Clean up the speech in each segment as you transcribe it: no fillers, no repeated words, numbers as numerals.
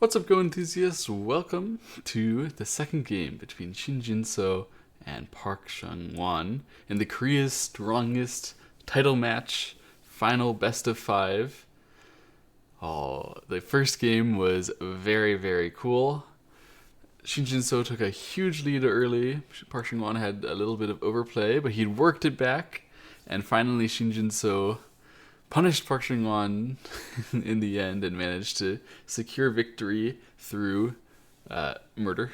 What's up, Go enthusiasts? Welcome to the second game between Shin Jin-so and Park Chung-won in the Korea's strongest title match, final best of five. Oh, the first game was very, very cool. Shin Jin-so took a huge lead early. Park Chung-won had a little bit of overplay, but he'd worked it back, and finally Shin Jin-so punished Park Chung-won in the end and managed to secure victory through murder.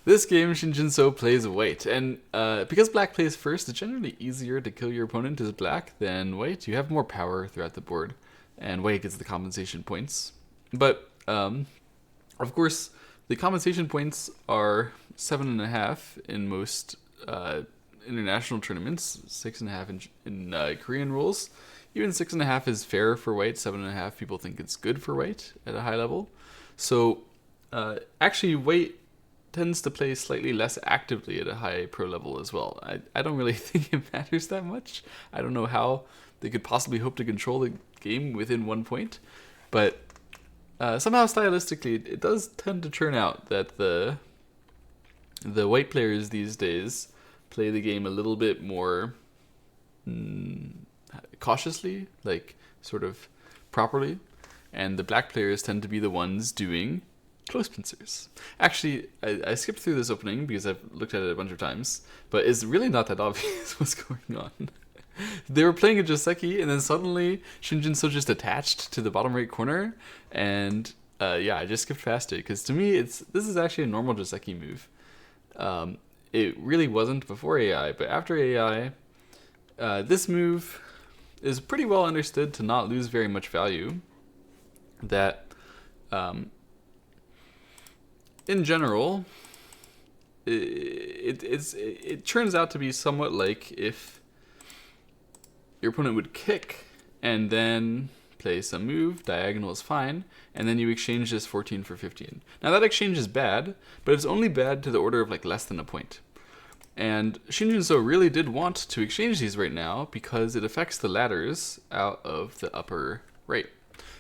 This game, Shin Jin-so plays white, and because black plays first, it's generally easier to kill your opponent as black than white. You have more power throughout the board, and white gets the compensation points. But, of course, the compensation points are 7.5 in most international tournaments, 6.5 in Korean rules. Even 6.5 is fair for white. 7.5 people think it's good for white at a high level. So actually, white tends to play slightly less actively at a high pro level as well. I don't really think it matters that much. I don't know how they could possibly hope to control the game within 1 point, but somehow stylistically, it does tend to turn out that the white players these days play the game a little bit more cautiously, like sort of properly, and the black players tend to be the ones doing close pincers. Actually, I skipped through this opening because I've looked at it a bunch of times, but it's really not that obvious what's going on. They were playing a Joseki, and then suddenly Shin Jin-so just attached to the bottom right corner, and yeah, I just skipped past it because to me, this is actually a normal Joseki move. It really wasn't before AI, but after AI, this move is pretty well understood to not lose very much value. That, in general, it turns out to be somewhat like if your opponent would kick and then play some move, diagonal is fine, and then you exchange this 14 for 15. Now that exchange is bad, but it's only bad to the order of like less than a point. And Shin Jin-so really did want to exchange these right now because it affects the ladders out of the upper right.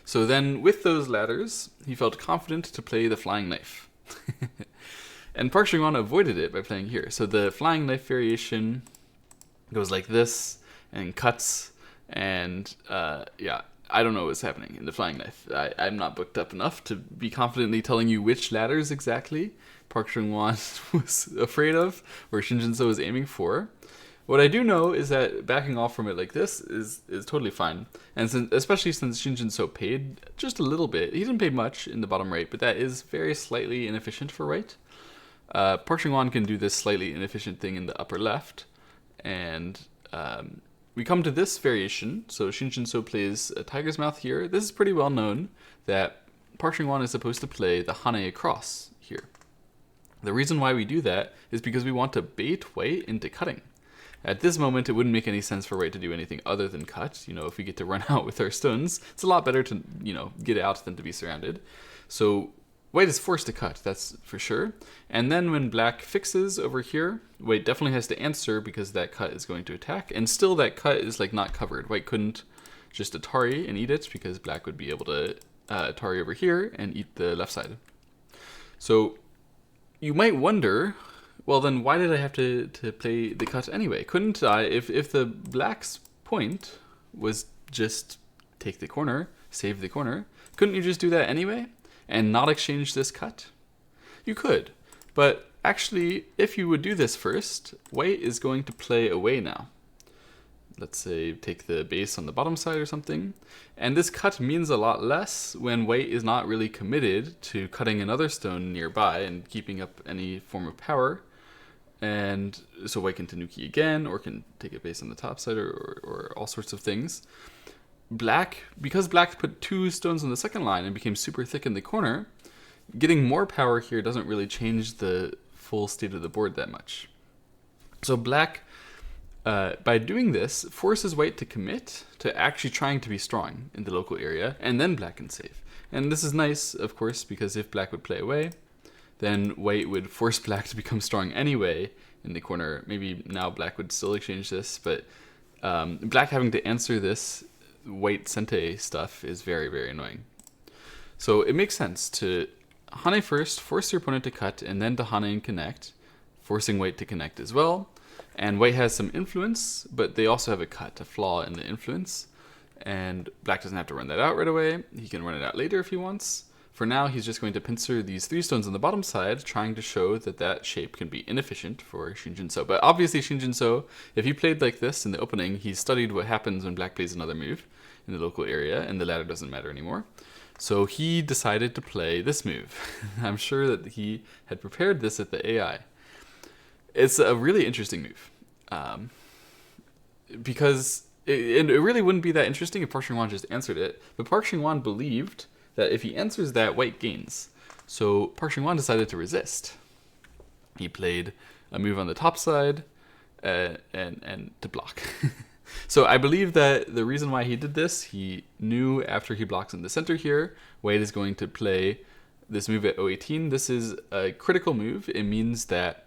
So then with those ladders, he felt confident to play the flying knife. And Park Chung-won avoided it by playing here. So the flying knife variation goes like this and cuts, and yeah, I don't know what's happening in the flying knife. I'm not booked up enough to be confidently telling you which ladders exactly Park Chung-won was afraid of, or Shin Jin-so was aiming for. What I do know is that backing off from it like this is totally fine. And especially since Shin Jin-so paid just a little bit. He didn't pay much in the bottom right, but that is very slightly inefficient for white. Park Chung-won can do this slightly inefficient thing in the upper left. And we come to this variation. So Shin Jin-so plays a tiger's mouth here. This is pretty well known that Park Chung-won is supposed to play the hane across here. The reason why we do that is because we want to bait white into cutting. At this moment, it wouldn't make any sense for white to do anything other than cut. You know, if we get to run out with our stones, it's a lot better to, get out than to be surrounded. So white is forced to cut, that's for sure. And then when black fixes over here, white definitely has to answer because that cut is going to attack. And still that cut is like not covered. White couldn't just Atari and eat it because black would be able to Atari over here and eat the left side. So you might wonder, well then why did I have to play the cut anyway? Couldn't I, if the black's point was just take the corner, save the corner, couldn't you just do that anyway and not exchange this cut? You could, but actually if you would do this first, white is going to play away now. Let's say take the base on the bottom side or something. And this cut means a lot less when white is not really committed to cutting another stone nearby and keeping up any form of power. And so white can tanuki again, or can take a base on the top side, or all sorts of things. Because black put 2 stones on the second line and became super thick in the corner, getting more power here doesn't really change the full state of the board that much. So black, by doing this, forces white to commit to actually trying to be strong in the local area, and then black can save. And this is nice, of course, because if black would play away, then white would force black to become strong anyway in the corner. Maybe now black would still exchange this, but black having to answer this white sente stuff is very, very annoying. So it makes sense to hane first, force your opponent to cut, and then to hane and connect, forcing white to connect as well. And white has some influence, but they also have a cut, a flaw in the influence. And black doesn't have to run that out right away. He can run it out later if he wants. For now, he's just going to pincer these 3 stones on the bottom side, trying to show that that shape can be inefficient for Shinjin-so. But obviously Shinjin-so, if he played like this in the opening, he studied what happens when black plays another move in the local area, and the ladder doesn't matter anymore. So he decided to play this move. I'm sure that he had prepared this at the AI. It's a really interesting move. Because it really wouldn't be that interesting if Park Shin-won just answered it, but Park Shin-won believed that if he answers that, white gains. So Park Shin-won decided to resist. He played a move on the top side and to block. So I believe that the reason why he did this, he knew after he blocks in the center here, white is going to play this move at 018. This is a critical move. It means that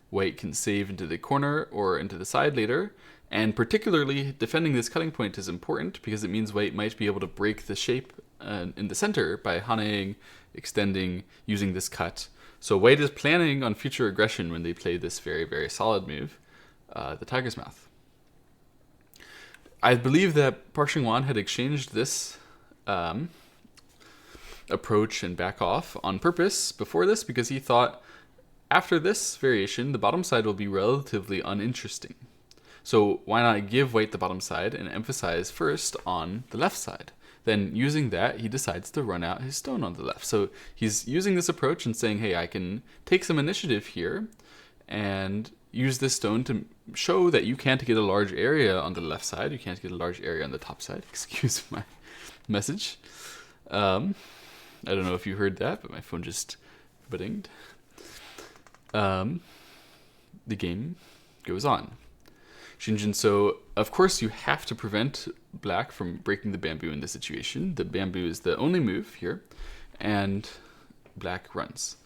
white can save into the corner or into the side later. And particularly, defending this cutting point is important because it means white might be able to break the shape in the center by haneing, extending, using this cut. So white is planning on future aggression when they play this very, very solid move, the Tiger's Mouth. I believe that Park Shin-won had exchanged this approach and back off on purpose before this because he thought after this variation, the bottom side will be relatively uninteresting. So why not give white the bottom side and emphasize first on the left side? Then using that, he decides to run out his stone on the left. So he's using this approach and saying, hey, I can take some initiative here and use this stone to show that you can't get a large area on the left side. You can't get a large area on the top side. Excuse my message. I don't know if you heard that, but my phone just binged. The game goes on. Shinjin-so, of course, you have to prevent black from breaking the bamboo in this situation. The bamboo is the only move here, and black runs.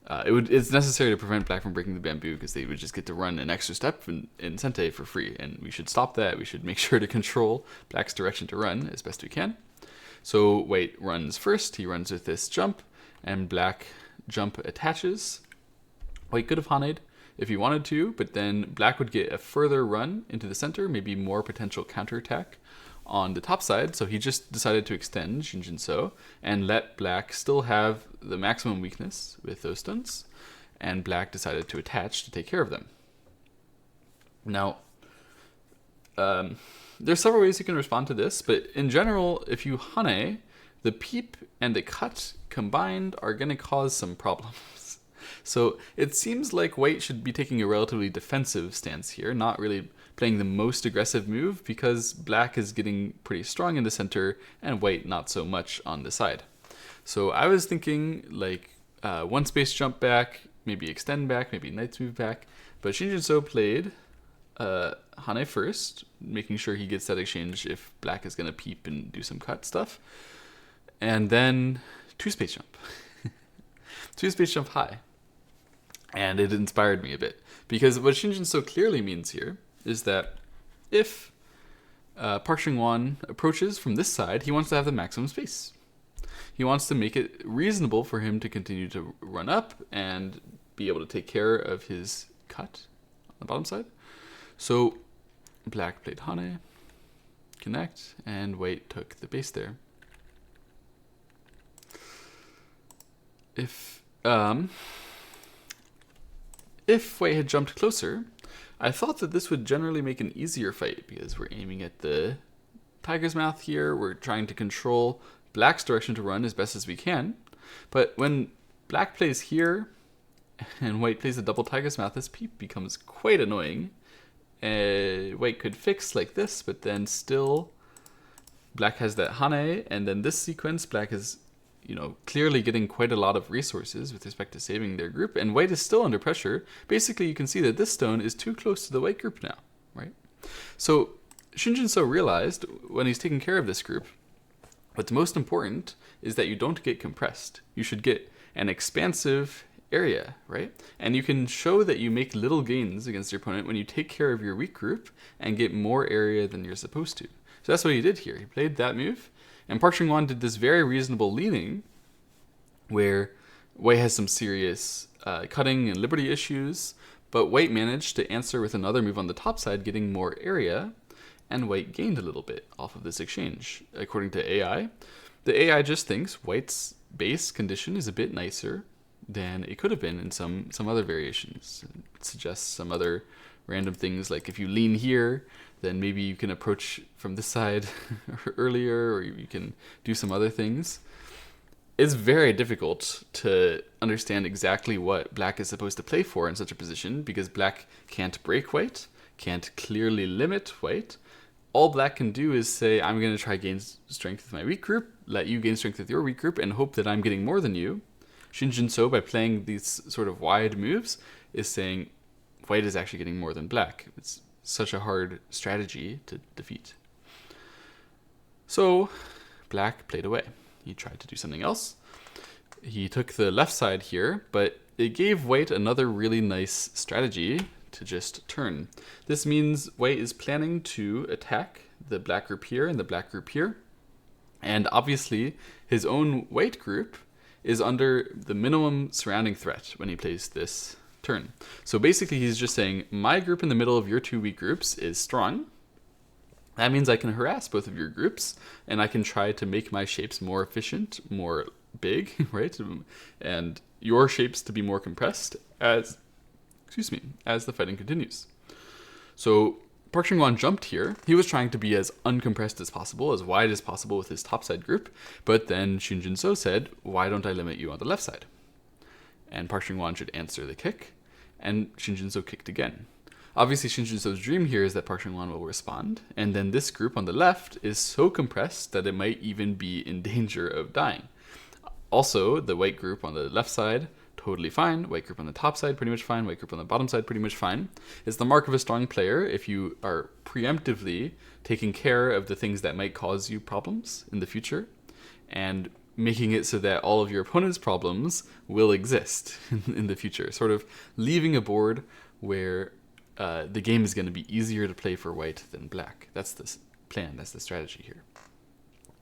It's necessary to prevent black from breaking the bamboo because they would just get to run an extra step in sente for free, and we should stop that. We should make sure to control black's direction to run as best we can. So white runs first. He runs with this jump, and black jump attaches. White could have haned if he wanted to, but then black would get a further run into the center, maybe more potential counterattack on the top side. So he just decided to extend Shinjin-so and let black still have the maximum weakness with those stones, and black decided to attach to take care of them. Now, there's several ways you can respond to this, but in general, if you hane, the peep and the cut combined are going to cause some problems. So it seems like white should be taking a relatively defensive stance here, not really playing the most aggressive move because black is getting pretty strong in the center and white not so much on the side. So I was thinking like one space jump back, maybe extend back, maybe knight's move back, but Shinjin-so played hane first, making sure he gets that exchange if black is going to peep and do some cut stuff, and then 2 space jump. 2 space jump high. And it inspired me a bit. Because what Shinjin-so clearly means here is that if Park Shin-won approaches from this side, he wants to have the maximum space. He wants to make it reasonable for him to continue to run up and be able to take care of his cut on the bottom side. So black played hane, connect, and white took the base there. If white had jumped closer, I thought that this would generally make an easier fight because we're aiming at the Tiger's Mouth here. We're trying to control black's direction to run as best as we can. But when black plays here and white plays the double Tiger's Mouth, this peep becomes quite annoying. White could fix like this, but then still black has that hane, and then this sequence, black is clearly getting quite a lot of resources with respect to saving their group, and white is still under pressure. Basically, you can see that this stone is too close to the white group now, right? So Shinjin-so realized when he's taking care of this group, what's most important is that you don't get compressed. You should get an expansive area, right? And you can show that you make little gains against your opponent when you take care of your weak group and get more area than you're supposed to. So that's what he did here. He played that move, and Park Chung-won did this very reasonable leaning where White has some serious cutting and liberty issues, but White managed to answer with another move on the top side, getting more area, and White gained a little bit off of this exchange. According to AI, the AI just thinks White's base condition is a bit nicer than it could have been in some other variations. It suggests some other random things, like if you lean here, then maybe you can approach from this side earlier, or you can do some other things. It's very difficult to understand exactly what Black is supposed to play for in such a position, because Black can't break White, can't clearly limit White. All Black can do is say, I'm going to try gain strength with my weak group, let you gain strength with your weak group, and hope that I'm getting more than you. Shin Jin-so, by playing these sort of wide moves, is saying White is actually getting more than Black. It's such a hard strategy to defeat. So Black played away. He tried to do something else. He took the left side here, but it gave White another really nice strategy to just turn. This means White is planning to attack the Black group here and the Black group here. And obviously, his own White group is under the minimum surrounding threat when he plays this turn. So basically, he's just saying, my group in the middle of your two weak groups is strong. That means I can harass both of your groups, and I can try to make my shapes more efficient, more big, right? And your shapes to be more compressed as the fighting continues. So Park Chung-won jumped here. He was trying to be as uncompressed as possible, as wide as possible with his topside group, but then Shin Jin-so said, why don't I limit you on the left side? And Park Chung-won should answer the kick, and Shin Jin-so kicked again. Obviously, Shin Jin-so's dream here is that Park Chung-won will respond, and then this group on the left is so compressed that it might even be in danger of dying. Also, the White group on the left side, totally fine. White group on the top side, pretty much fine. White group on the bottom side, pretty much fine. It's the mark of a strong player if you are preemptively taking care of the things that might cause you problems in the future, and making it so that all of your opponent's problems will exist in the future. Sort of leaving a board where the game is going to be easier to play for White than Black. That's the plan. That's the strategy here.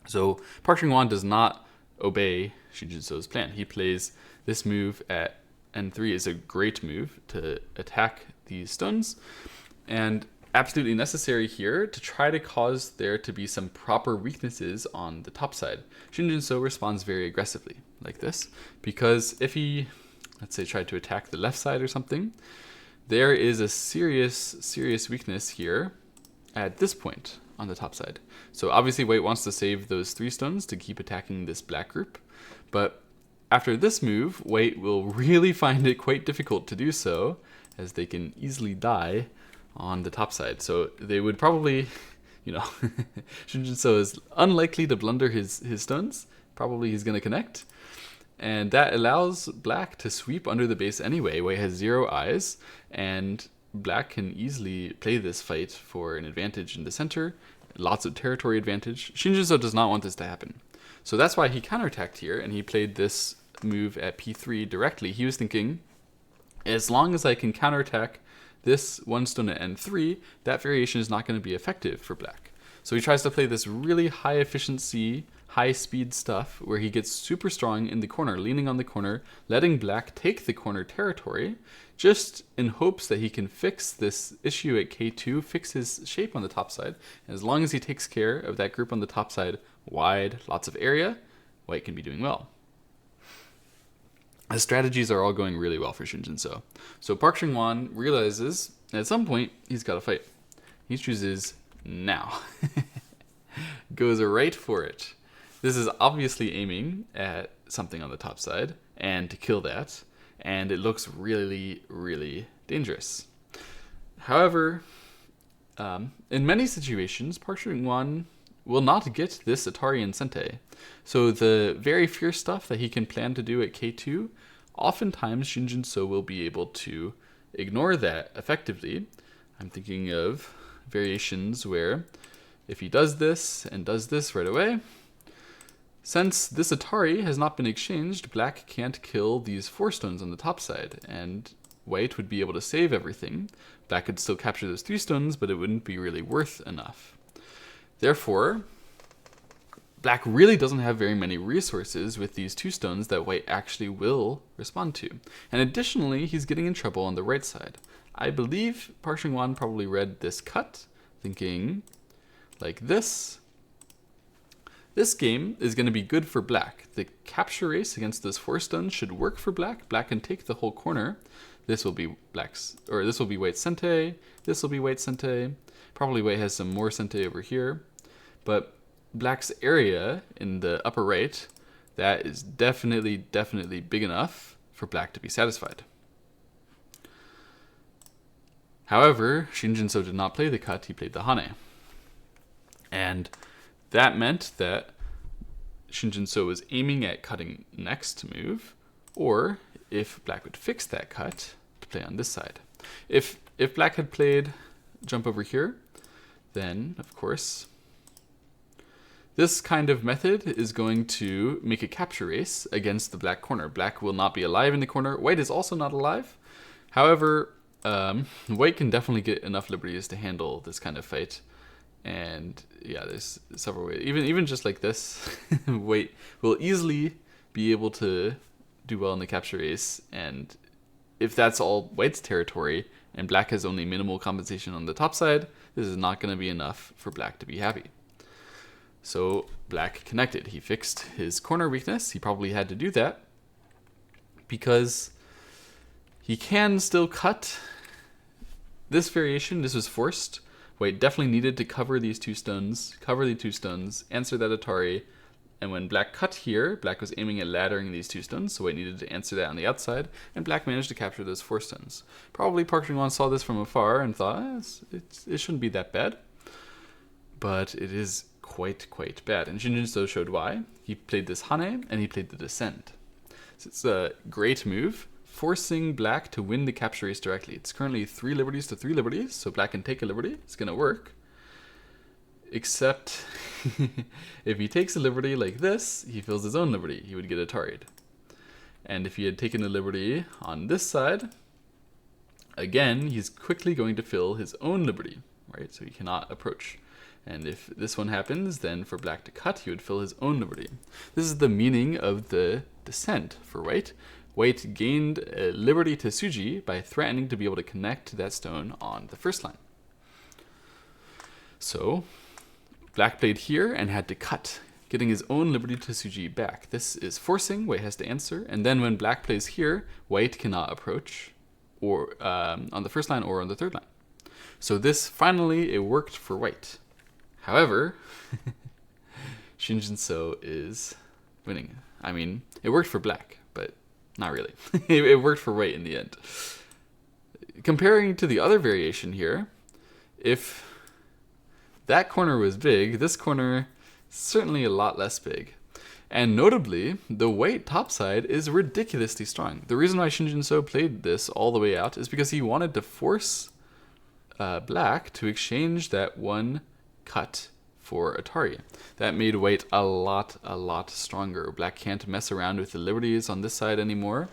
So Park Chung-won does not obey Shin Jin-so's plan. He plays this move at N3 is a great move to attack these stones, and absolutely necessary here to try to cause there to be some proper weaknesses on the top side. Shin Jin-so responds very aggressively like this, because if he, let's say, tried to attack the left side or something, there is a serious weakness here at this point on the top side. So obviously White wants to save those 3 stones to keep attacking this Black group, but after this move, White will really find it quite difficult to do so, as they can easily die on the top side. So they would probably, Shin Jin-so is unlikely to blunder his stones. Probably he's going to connect. And that allows Black to sweep under the base anyway. White has 0 eyes, and Black can easily play this fight for an advantage in the center. Lots of territory advantage. Shin Jin-so does not want this to happen. So that's why he counterattacked here, and he played this move at P3 directly. He was thinking, as long as I can counterattack this 1 stone at N3, that variation is not going to be effective for Black. So he tries to play this really high efficiency, high speed stuff where he gets super strong in the corner, leaning on the corner, letting Black take the corner territory, just in hopes that he can fix this issue at K2, fix his shape on the top side. And as long as he takes care of that group on the top side, wide, lots of area, White can be doing well. The strategies are all going really well for Shin Jin-so. So Park Chung-won realizes at some point he's got to fight. He chooses now. Goes right for it. This is obviously aiming at something on the top side and to kill that, and it looks really, really dangerous. However, in many situations, Park Chung-won will not get this Atari and Sente. So the very fierce stuff that he can plan to do at K2, oftentimes Shin Jin-so will be able to ignore that effectively. I'm thinking of variations where if he does this and does this right away, since this Atari has not been exchanged, Black can't kill these 4 stones on the top side, and White would be able to save everything. Black could still capture those 3 stones, but it wouldn't be really worth enough. Therefore, black really doesn't have very many resources with these 2 stones that white actually will respond to. And additionally, he's getting in trouble on the right side. I believe Park Chung-hwan probably read this cut, thinking like this. This game is going to be good for black. The capture race against those 4 stones should work for black. Black can take the whole corner. This will be black's, or this will be white's sente. This will be white's sente. Probably white has some more sente over here. But black's area in the upper right, that is definitely big enough for black to be satisfied. However, Shin Jin-so did not play the cut, he played the hane. And that meant that Shin Jin-so was aiming at cutting next move, or if black would fix that cut, to play on this side. If black had played jump over here, then, of course, this kind of method is going to make a capture race against the black corner. Black will not be alive in the corner. White is also not alive. However, white can definitely get enough liberties to handle this kind of fight. And yeah, there's several ways. Even just like this, white will easily be able to do well in the capture race. And if that's all white's territory and black has only minimal compensation on the top side, this is not going to be enough for black to be happy. So black connected. He fixed his corner weakness. He probably had to do that because he can still cut this variation. This was forced. White definitely needed to cover these 2 stones, answer that Atari. And when black cut here, black was aiming at laddering these 2 stones, so white needed to answer that on the outside, and black managed to capture those 4 stones. Probably Park Chung-hwan saw this from afar and thought, it shouldn't be that bad. But it is quite bad. And Shin Jin-so showed why. He played this hane, and he played the descent. So it's a great move, forcing black to win the capture race directly. It's currently 3 liberties to 3 liberties, so black can take a liberty. It's going to work. Except if he takes a liberty like this, he fills his own liberty. He would get Atari'd. And if he had taken a liberty on this side, again, he's quickly going to fill his own liberty, right? So he cannot approach. And if this one happens, then for black to cut, he would fill his own liberty. This is the meaning of the descent for white. White gained a liberty tetsuji by threatening to be able to connect to that stone on the first line. So black played here and had to cut, getting his own liberty tetsuji back. This is forcing, white has to answer, and then when black plays here, white cannot approach or on the first line or on the third line. So this finally, it worked for white. However, Shin Jin-so is winning. I mean, it worked for black, but not really. It worked for white in the end. Comparing to the other variation here, if that corner was big, this corner is certainly a lot less big. And notably, the white topside is ridiculously strong. The reason why Shin Jin-so played this all the way out is because he wanted to force black to exchange that one cut for Atari. That made white a lot stronger. Black can't mess around with the liberties on this side anymore.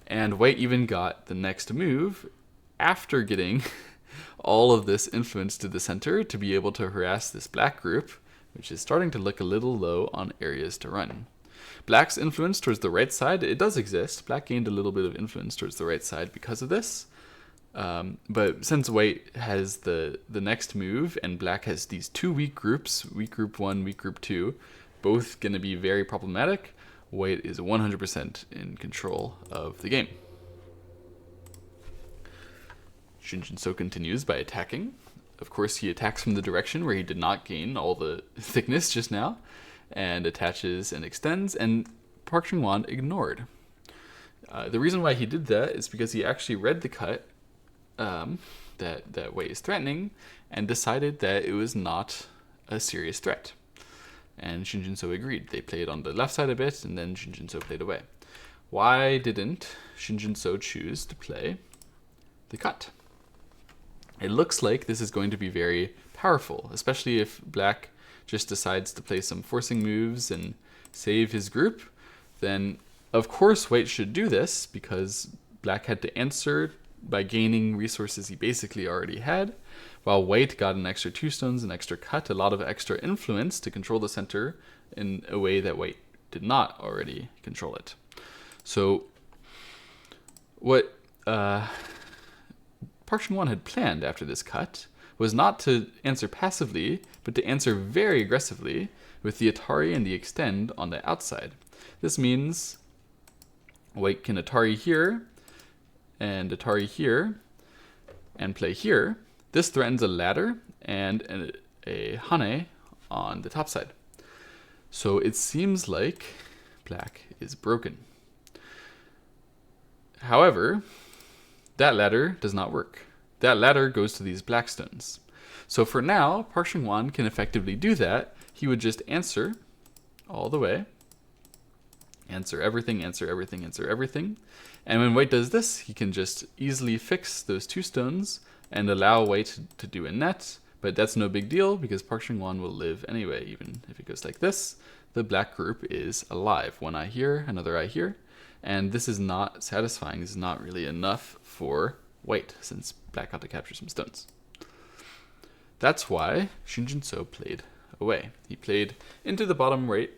And white even got the next move after getting all of this influence to the center to be able to harass this black group, which is starting to look a little low on areas to run. Black's influence towards the right side, it does exist. Black gained a little bit of influence towards the right side because of this. But since white has the next move and black has these 2 weak groups, weak group 1, weak group 2, both going to be very problematic, white is 100% in control of the game. Shin Jin-so continues by attacking. Of course, he attacks from the direction where he did not gain all the thickness just now, and attaches and extends, and Park Chung-hwan ignored. The reason why he did that is because he actually read the cut that white is threatening and decided that it was not a serious threat. And Shin Jin-so agreed. They played on the left side a bit, and then Shin Jin-so played away. Why didn't Shin Jin-so choose to play the cut? It looks like this is going to be very powerful, especially if black just decides to play some forcing moves and save his group. Then, of course, white should do this because black had to answer by gaining resources he basically already had. while white got an extra 2 stones, an extra cut, a lot of extra influence to control the center in a way that white did not already control it. So what Park Chung-won had planned after this cut was not to answer passively, but to answer very aggressively with the Atari and the extend on the outside. This means white can Atari here, and play here. This threatens a ladder and a hane on the top side. So it seems like black is broken. However, that ladder does not work. That ladder goes to these black stones. So for now, Park Chung-won can effectively do that. He would just answer all the way. Answer everything, answer everything, answer everything. And when white does this, he can just easily fix those 2 stones and allow white to do a net. But that's no big deal because Park Chung-won will live anyway. Even if it goes like this, the black group is alive. One eye here, another eye here. And this is not satisfying. This is not really enough for white, since black got to capture some stones. That's why Shin Jin-so played away. He played into the bottom right,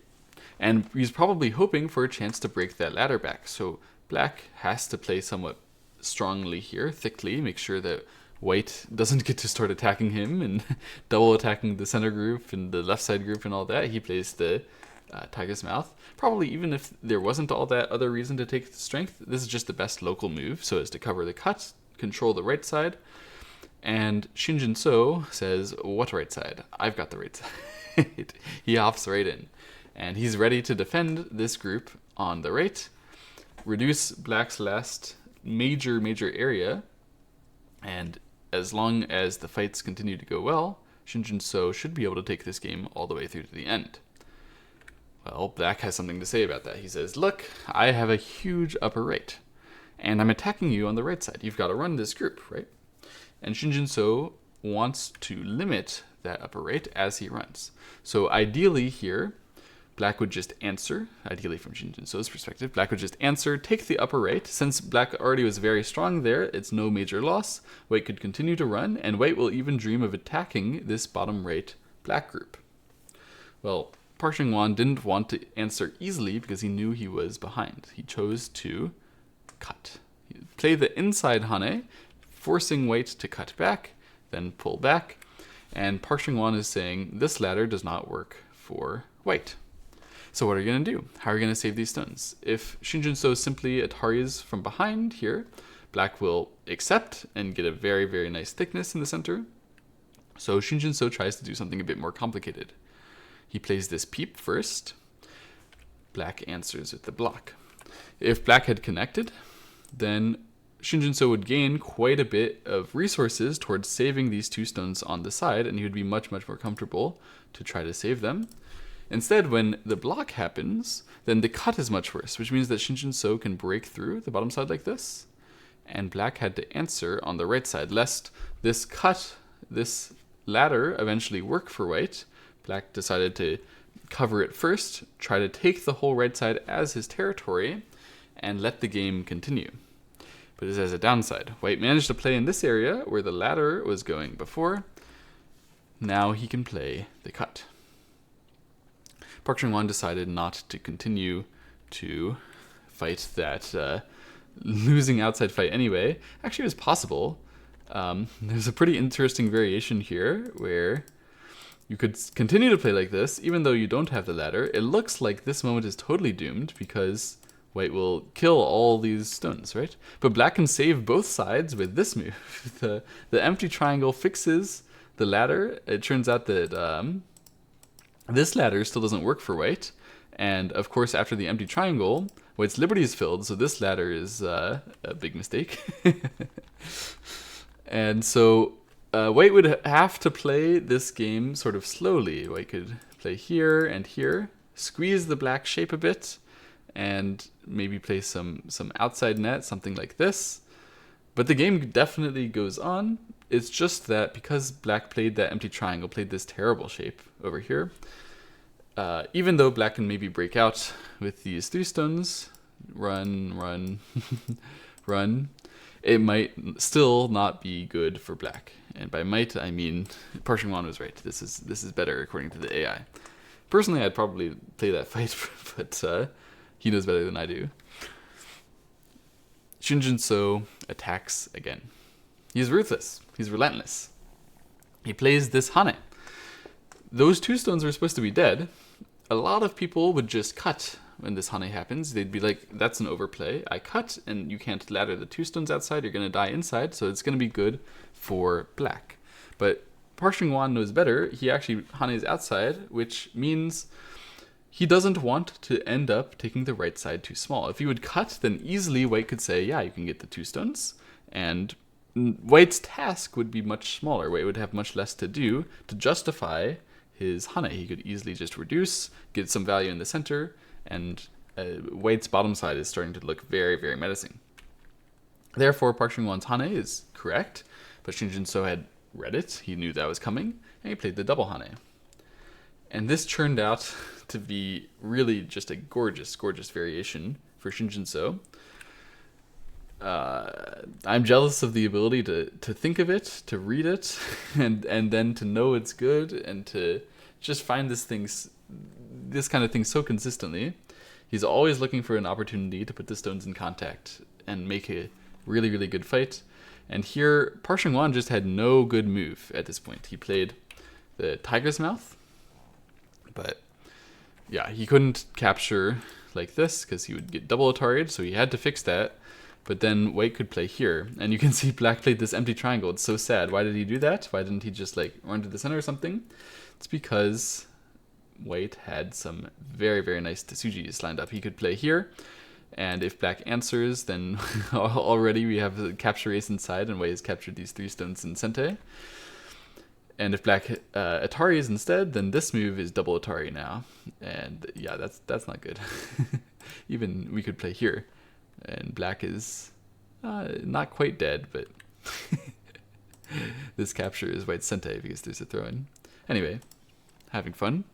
and he's probably hoping for a chance to break that ladder back. So black has to play somewhat strongly here, thickly, make sure that white doesn't get to start attacking him and double attacking the center group and the left side group and all that. He plays the tiger's mouth. Probably even if there wasn't all that other reason to take the strength, this is just the best local move, so as to cover the cut, control the right side. And Shin Jin-so says, what right side? I've got the right side. He hops right in. And he's ready to defend this group on the right, reduce black's last major area, and as long as the fights continue to go well, Shin Jin-so should be able to take this game all the way through to the end. Well, black has something to say about that. He says, look, I have a huge upper right, and I'm attacking you on the right side. You've got to run this group, right? And Shin Jin-so wants to limit that upper right as he runs. So ideally here, black would just answer, ideally from Shin Jin-so's perspective, black would just answer, take the upper right. Since black already was very strong there, it's no major loss. White could continue to run, and white will even dream of attacking this bottom right black group. Well, Park Chung-won didn't want to answer easily because he knew he was behind. He chose to cut. He played the inside hane, forcing white to cut back, then pull back. And Park Chung-won is saying, this ladder does not work for white. So what are you going to do? How are you going to save these stones? If Shin Jin-so simply Ataris from behind here, black will accept and get a very nice thickness in the center. So Shin Jin-so tries to do something a bit more complicated. He plays this peep first. Black answers with the block. If black had connected, then Shin Jin-so would gain quite a bit of resources towards saving these 2 stones on the side, and he would be much more comfortable to try to save them. Instead, when the block happens, then the cut is much worse, which means that Shin Jin-so can break through the bottom side like this, and black had to answer on the right side, lest this cut, this ladder, eventually work for white. Black decided to cover it first, try to take the whole right side as his territory, and let the game continue. But this has a downside. White managed to play in this area where the ladder was going before. Now he can play the cut. Park Chung-won decided not to continue to fight that losing outside fight anyway. Actually, it was possible. There's a pretty interesting variation here where you could continue to play like this, even though you don't have the ladder. It looks like this moment is totally doomed because white will kill all these stones, right? But black can save both sides with this move. The empty triangle fixes the ladder. It turns out that this ladder still doesn't work for white. And of course, after the empty triangle, white's liberty is filled, so this ladder is a big mistake. And so white would have to play this game sort of slowly. White could play here and here, squeeze the black shape a bit, and maybe play some outside net, something like this. But the game definitely goes on. It's just that because black played that empty triangle, played this terrible shape over here, even though black can maybe break out with these 3 stones, run, run, it might still not be good for black. And by might, I mean Parshing was right. This is better according to the AI. Personally, I'd probably play that fight, but he knows better than I do. Shinjin So attacks again. He's ruthless. He's relentless. He plays this Hane. Those 2 stones are supposed to be dead. A lot of people would just cut when this Hane happens. They'd be like, that's an overplay. I cut, and you can't ladder the 2 stones outside. You're going to die inside, so it's going to be good for black. But Parshing knows better. He actually Hane's outside, which means he doesn't want to end up taking the right side too small. If he would cut, then easily white could say, yeah, you can get the 2 stones. And white's task would be much smaller. White would have much less to do to justify his Hane. He could easily just reduce, get some value in the center, and white's bottom side is starting to look very, very menacing. Therefore, Parshing Hane is correct, but Shinjin So had read it. He knew that was coming, and he played the double Hane. And this turned out to be really just a gorgeous, gorgeous variation for Shinjin So. I'm jealous of the ability to think of it, to read it, and then to know it's good, and to just find this kind of thing so consistently. He's always looking for an opportunity to put the stones in contact and make a really, really good fight. And here, Parshing just had no good move at this point. He played the Tiger's Mouth, but yeah, he couldn't capture like this because he would get double Atari'd, so he had to fix that. But then white could play here, and you can see black played this empty triangle. It's so sad. Why did he do that? Why didn't he just like run to the center or something? It's because white had some very, very nice tetsujis lined up. He could play here, and if black answers, then already we have a capture ace inside, and white has captured these 3 stones in Sente. And if black Atari's instead, then this move is double Atari now. And yeah, that's not good. Even we could play here. And black is not quite dead, but this capture is white Sente because there's a throw-in. Anyway, having fun.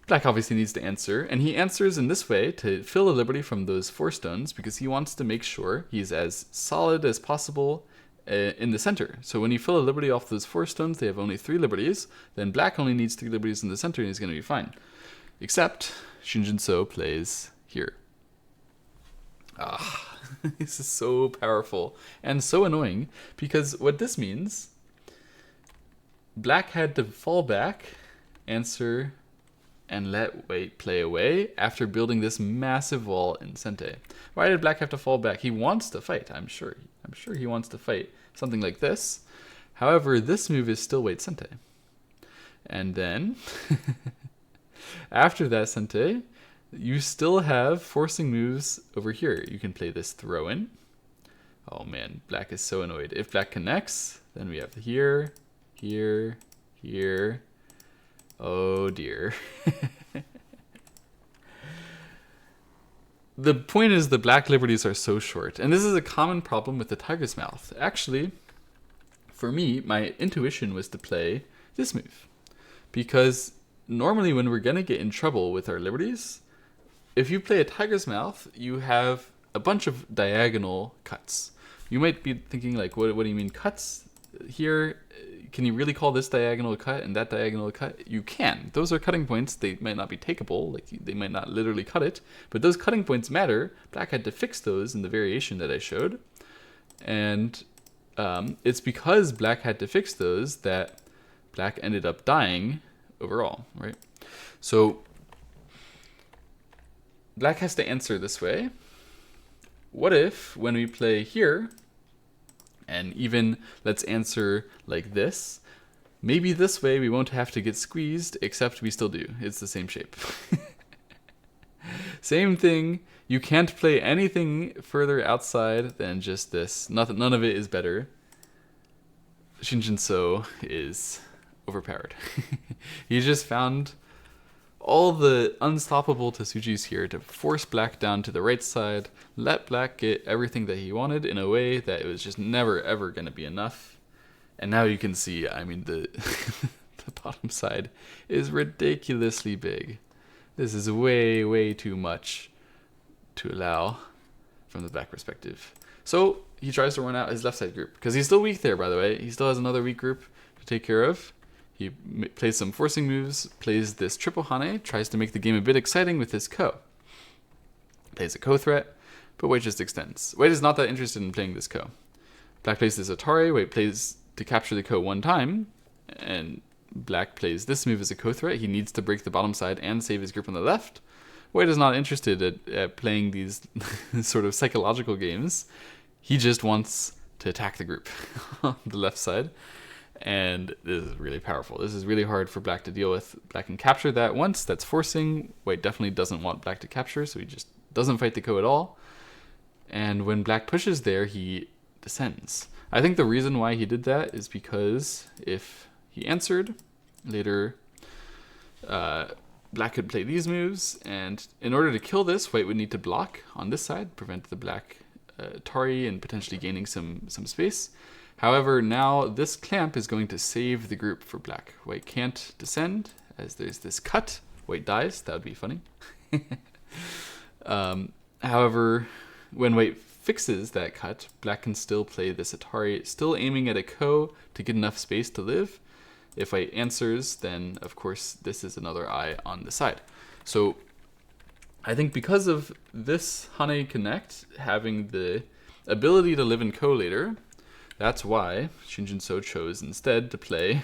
Black obviously needs to answer, and he answers in this way to fill a liberty from those 4 stones because he wants to make sure he's as solid as possible in the center. So when you fill a liberty off those 4 stones, they have only 3 liberties. Then black only needs 3 liberties in the center, and he's going to be fine. Except Shinjin So plays here. This is so powerful and so annoying because what this means, black had to fall back, answer, and let white play away after building this massive wall in Sente. Why did black have to fall back? He wants to fight, I'm sure. I'm sure he wants to fight something like this. However, this move is still white Sente. And then, after that Sente, you still have forcing moves over here. You can play this throw-in. Oh man, black is so annoyed. If black connects, then we have here, here, here. Oh dear. The point is the black liberties are so short. And this is a common problem with the Tiger's Mouth. Actually, for me, my intuition was to play this move. Because normally when we're going to get in trouble with our liberties, if you play a Tiger's Mouth, you have a bunch of diagonal cuts. You might be thinking like, what do you mean cuts? Here, can you really call this diagonal a cut and that diagonal a cut? You can. Those are cutting points. They might not be takeable, like they might not literally cut it, but those cutting points matter. Black had to fix those in the variation that I showed. And it's because black had to fix those that black ended up dying overall, right? So black has to answer this way. What if when we play here, and even let's answer like this, maybe this way we won't have to get squeezed, except we still do. It's the same shape. Same thing. You can't play anything further outside than just this. None of it is better. Shinjin So is overpowered. He just found all the unstoppable tetsujis here to force black down to the right side, let black get everything that he wanted in a way that it was just never ever going to be enough. And now you can see, I mean, the the bottom side is ridiculously big. This is way, way too much to allow from the back perspective. So he tries to run out his left side group, because he's still weak there, by the way. He still has another weak group to take care of. He plays some forcing moves, plays this triple hane, tries to make the game a bit exciting with his ko. Plays a ko threat, but white just extends. White is not that interested in playing this ko. Black plays this atari, white plays to capture the ko one time, and black plays this move as a ko threat. He needs to break the bottom side and save his group on the left. White is not interested at playing these sort of psychological games. He just wants to attack the group on the left side. And this is really powerful. This is really hard for black to deal with. Black can capture that once. That's forcing. White definitely doesn't want black to capture, so he just doesn't fight the ko at all. And when black pushes there, he descends. I think the reason why he did that is because if he answered later, black could play these moves, and in order to kill this, white would need to block on this side, prevent the black atari and potentially gaining some space. However, now this clamp is going to save the group for black. White can't descend, as there's this cut. White dies. That would be funny. However, when white fixes that cut, black can still play this atari, still aiming at a ko to get enough space to live. If white answers, then of course this is another eye on the side. So I think because of this hane connect having the ability to live in ko later, that's why Shinjin-so chose instead to play.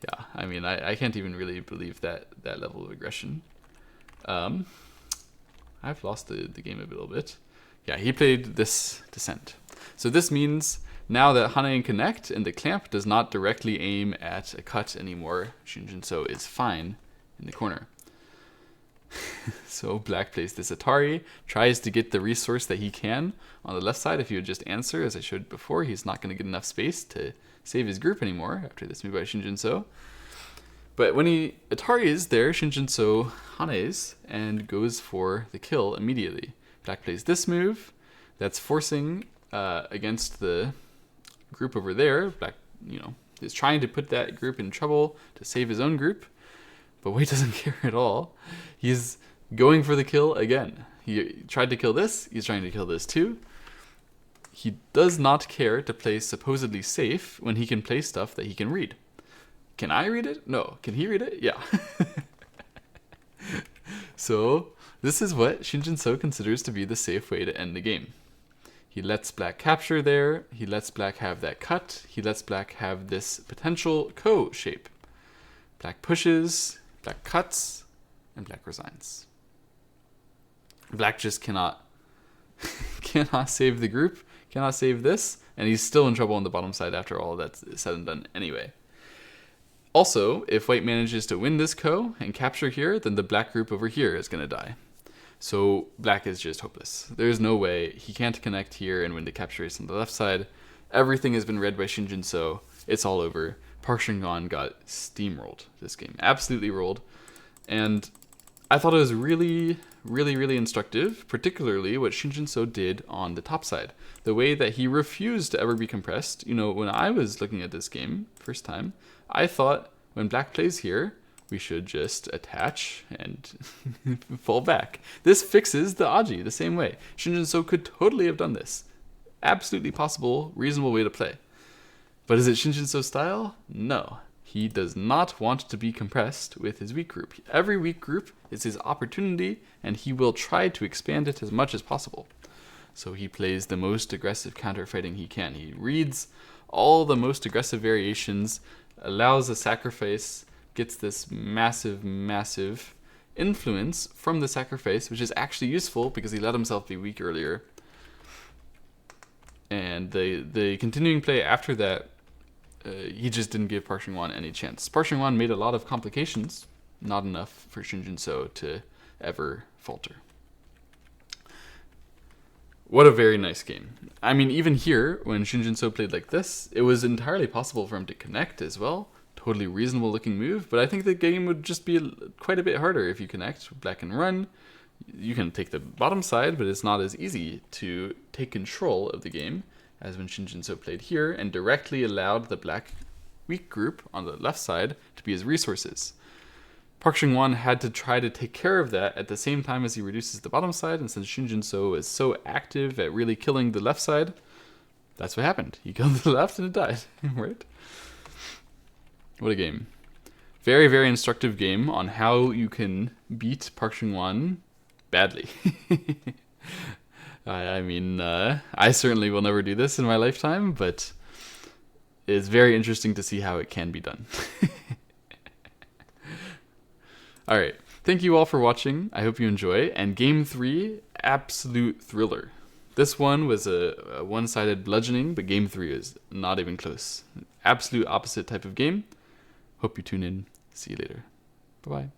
Yeah, I mean, I can't even really believe that level of aggression. I've lost the game a little bit. Yeah, he played this descent. So this means now that hane connect and the clamp does not directly aim at a cut anymore, Shinjin-so is fine in the corner. So black plays this atari, tries to get the resource that he can on the left side. If he would just answer, as I showed before, he's not going to get enough space to save his group anymore after this move by Shinjin-so. But when he ataris there, Shinjin-so hanes and goes for the kill immediately. Black plays this move, that's forcing against the group over there. Black, is trying to put that group in trouble to save his own group. But white doesn't care at all. He's going for the kill again. He tried to kill this. He's trying to kill this too. He does not care to play supposedly safe when he can play stuff that he can read. Can I read it? No. Can he read it? Yeah. So this is what Shinjin-so considers to be the safe way to end the game. He lets black capture there. He lets black have that cut. He lets black have this potential ko shape. Black pushes, black cuts, and black resigns. Black just cannot save the group, cannot save this, and he's still in trouble on the bottom side after all that's said and done anyway. Also, if white manages to win this ko and capture here, then the black group over here is going to die. So black is just hopeless. There's no way. He can't connect here and win the capture race on the left side. Everything has been read by Shinjin-so. It's all over. Park Shin-gon got steamrolled this game. Absolutely rolled. And I thought it was really, really, really instructive, particularly what Shinjin-so did on the top side. The way that he refused to ever be compressed. When I was looking at this game first time, I thought when black plays here, we should just attach and fall back. This fixes the aji the same way. Shinjin-so could totally have done this. Absolutely possible, reasonable way to play. But is it Shinjin-so's style? No. He does not want to be compressed with his weak group. Every weak group is his opportunity, and he will try to expand it as much as possible. So he plays the most aggressive counter-fighting he can. He reads all the most aggressive variations, allows a sacrifice, gets this massive, massive influence from the sacrifice, which is actually useful because he let himself be weak earlier. And the continuing play after that, he just didn't give Park Shin-gon any chance. Park Shin-gon made a lot of complications, not enough for Shinjin-so to ever falter. What a very nice game. I mean, even here, when Shinjin-so played like this, it was entirely possible for him to connect as well. Totally reasonable looking move, but I think the game would just be quite a bit harder if you connect. Black can run. You can take the bottom side, but it's not as easy to take control of the game as when Shinjin-so played here and directly allowed the black weak group on the left side to be his resources. Park Shin-won had to try to take care of that at the same time as he reduces the bottom side, and since Shin Jin-so is so active at really killing the left side, that's what happened. He killed the left and it died, right? What a game. Very, very instructive game on how you can beat Park Shin-won badly. I mean, I certainly will never do this in my lifetime, but it's very interesting to see how it can be done. All right. Thank you all for watching. I hope you enjoy. And game 3, absolute thriller. This one was a one-sided bludgeoning, but game 3 is not even close. Absolute opposite type of game. Hope you tune in. See you later. Bye-bye.